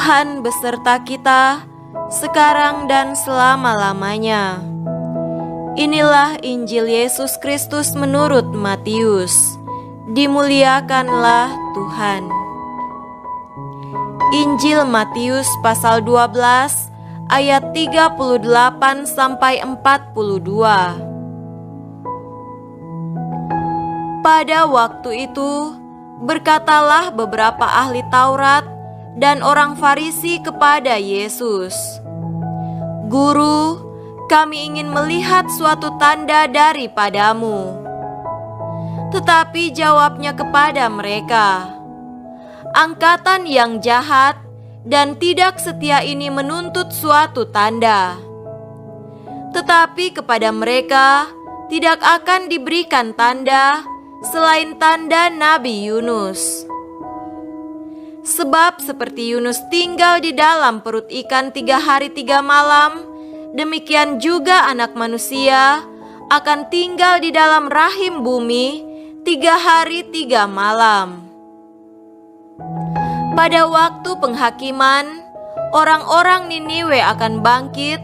Tuhan beserta kita, sekarang dan selama-lamanya. Inilah Injil Yesus Kristus menurut Matius. Dimuliakanlah Tuhan. Injil Matius pasal 12 ayat 38 sampai 42. Pada waktu itu, berkatalah beberapa ahli Taurat dan orang Farisi kepada Yesus, "Guru, kami ingin melihat suatu tanda daripadamu." Tetapi jawabnya kepada mereka, "Angkatan yang jahat dan tidak setia ini menuntut suatu tanda. Tetapi kepada mereka tidak akan diberikan tanda selain tanda Nabi Yunus. Sebab seperti Yunus tinggal di dalam perut ikan 3 hari 3 malam, demikian juga Anak Manusia akan tinggal di dalam rahim bumi 3 hari 3 malam. Pada waktu penghakiman, orang-orang Niniwe akan bangkit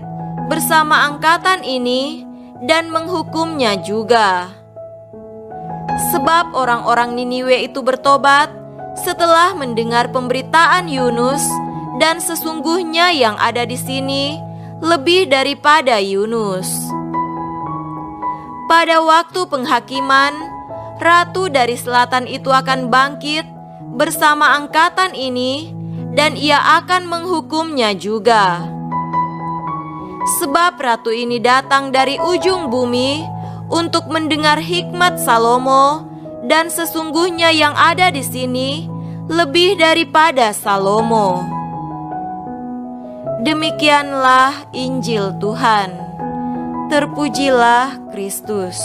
bersama angkatan ini dan menghukumnya juga. Sebab orang-orang Niniwe itu bertobat setelah mendengar pemberitaan Yunus, dan sesungguhnya yang ada di sini lebih daripada Yunus. Pada waktu penghakiman, ratu dari selatan itu akan bangkit bersama angkatan ini, dan ia akan menghukumnya juga. Sebab ratu ini datang dari ujung bumi untuk mendengar hikmat Salomo, dan sesungguhnya yang ada di sini lebih daripada Salomo." Demikianlah Injil Tuhan. Terpujilah Kristus.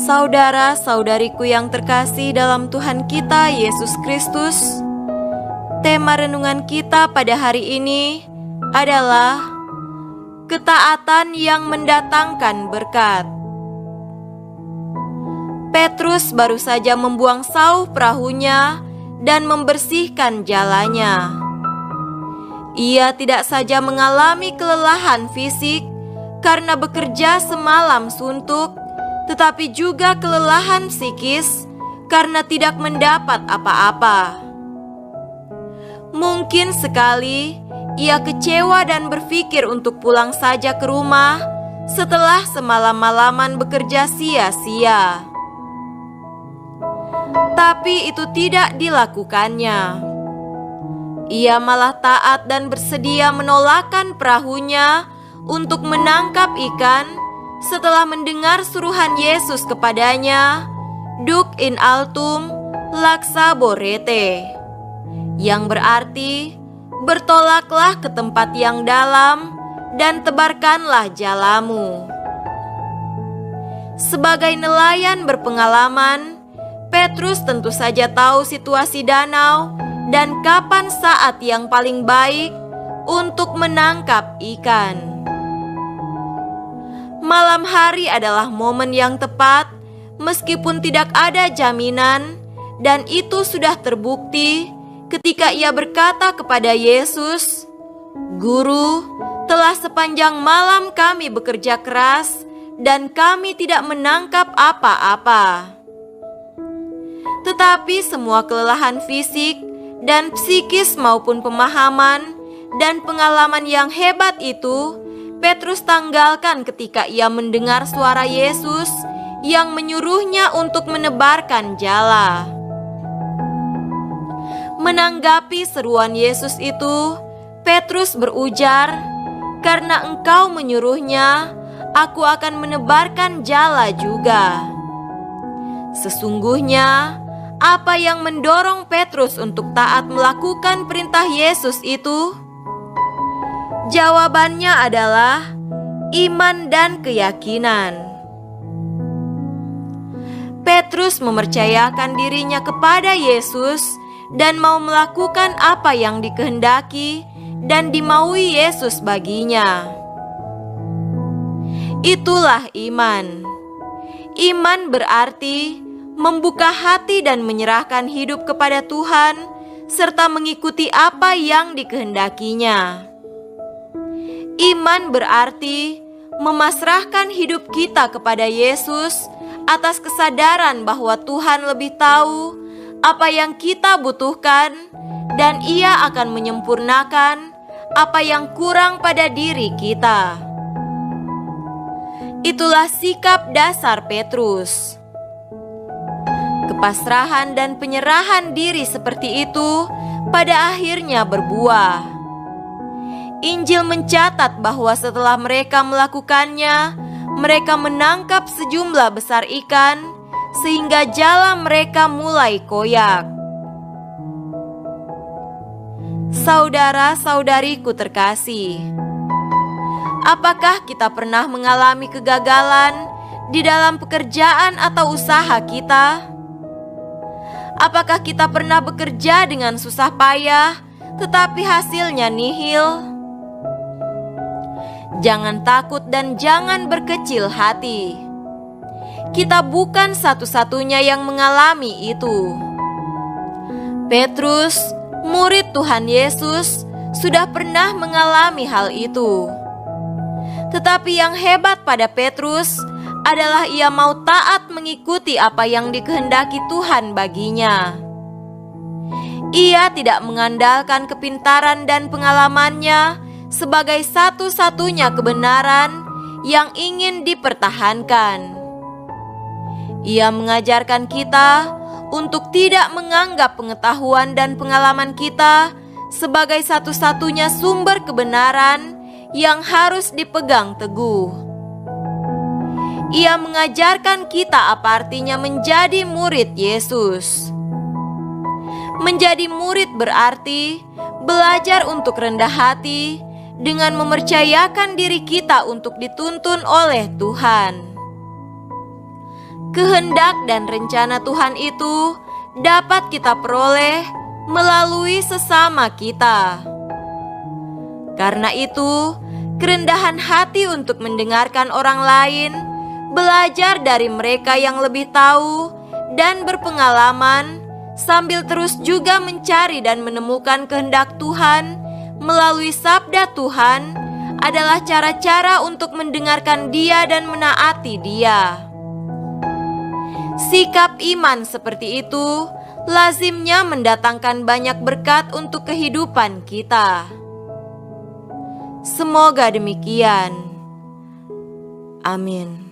Saudara-saudariku yang terkasih dalam Tuhan kita Yesus Kristus, tema renungan kita pada hari ini adalah ketaatan yang mendatangkan berkat. Petrus baru saja membuang sauh perahunya dan membersihkan jalannya. Ia tidak saja mengalami kelelahan fisik karena bekerja semalam suntuk, tetapi juga kelelahan psikis karena tidak mendapat apa-apa. Mungkin sekali ia kecewa dan berpikir untuk pulang saja ke rumah setelah semalam-malaman bekerja sia-sia. Tapi itu tidak dilakukannya. Ia malah taat dan bersedia menolakkan perahunya untuk menangkap ikan setelah mendengar suruhan Yesus kepadanya, "Duc in altum laxaborete," yang berarti bertolaklah ke tempat yang dalam dan tebarkanlah jalamu. Sebagai nelayan berpengalaman, Petrus tentu saja tahu situasi danau dan kapan saat yang paling baik untuk menangkap ikan. Malam hari adalah momen yang tepat meskipun tidak ada jaminan, dan itu sudah terbukti ketika ia berkata kepada Yesus, "Guru, telah sepanjang malam kami bekerja keras dan kami tidak menangkap apa-apa." Tetapi semua kelelahan fisik dan psikis maupun pemahaman dan pengalaman yang hebat itu, Petrus tanggalkan ketika ia mendengar suara Yesus yang menyuruhnya untuk menebarkan jala. Menanggapi seruan Yesus itu, Petrus berujar, "Karena Engkau menyuruhnya, aku akan menebarkan jala juga." Sesungguhnya, apa yang mendorong Petrus untuk taat melakukan perintah Yesus itu? Jawabannya adalah iman dan keyakinan. Petrus mempercayakan dirinya kepada Yesus dan mau melakukan apa yang dikehendaki dan dimaui Yesus baginya. Itulah iman. Iman berarti membuka hati dan menyerahkan hidup kepada Tuhan, serta mengikuti apa yang dikehendakinya. Iman berarti memasrahkan hidup kita kepada Yesus atas kesadaran bahwa Tuhan lebih tahu apa yang kita butuhkan dan Ia akan menyempurnakan apa yang kurang pada diri kita. Itulah sikap dasar Petrus. Kepasrahan dan penyerahan diri seperti itu pada akhirnya berbuah. Injil mencatat bahwa setelah mereka melakukannya, mereka menangkap sejumlah besar ikan sehingga jala mereka mulai koyak. Saudara-saudariku terkasih, apakah kita pernah mengalami kegagalan di dalam pekerjaan atau usaha kita? Apakah kita pernah bekerja dengan susah payah, tetapi hasilnya nihil? Jangan takut dan jangan berkecil hati. Kita bukan satu-satunya yang mengalami itu. Petrus, murid Tuhan Yesus, sudah pernah mengalami hal itu. Tetapi yang hebat pada Petrus adalah ia mau taat mengikuti apa yang dikehendaki Tuhan baginya. Ia tidak mengandalkan kepintaran dan pengalamannya sebagai satu-satunya kebenaran yang ingin dipertahankan. Ia mengajarkan kita untuk tidak menganggap pengetahuan dan pengalaman kita sebagai satu-satunya sumber kebenaran yang harus dipegang teguh. Ia mengajarkan kita apa artinya menjadi murid Yesus. Menjadi murid berarti belajar untuk rendah hati dengan mempercayakan diri kita untuk dituntun oleh Tuhan. Kehendak dan rencana Tuhan itu dapat kita peroleh melalui sesama kita. Karena itu, kerendahan hati untuk mendengarkan orang lain, belajar dari mereka yang lebih tahu dan berpengalaman, sambil terus juga mencari dan menemukan kehendak Tuhan melalui sabda Tuhan adalah cara-cara untuk mendengarkan Dia dan menaati Dia. Sikap iman seperti itu lazimnya mendatangkan banyak berkat untuk kehidupan kita. Semoga demikian. Amin.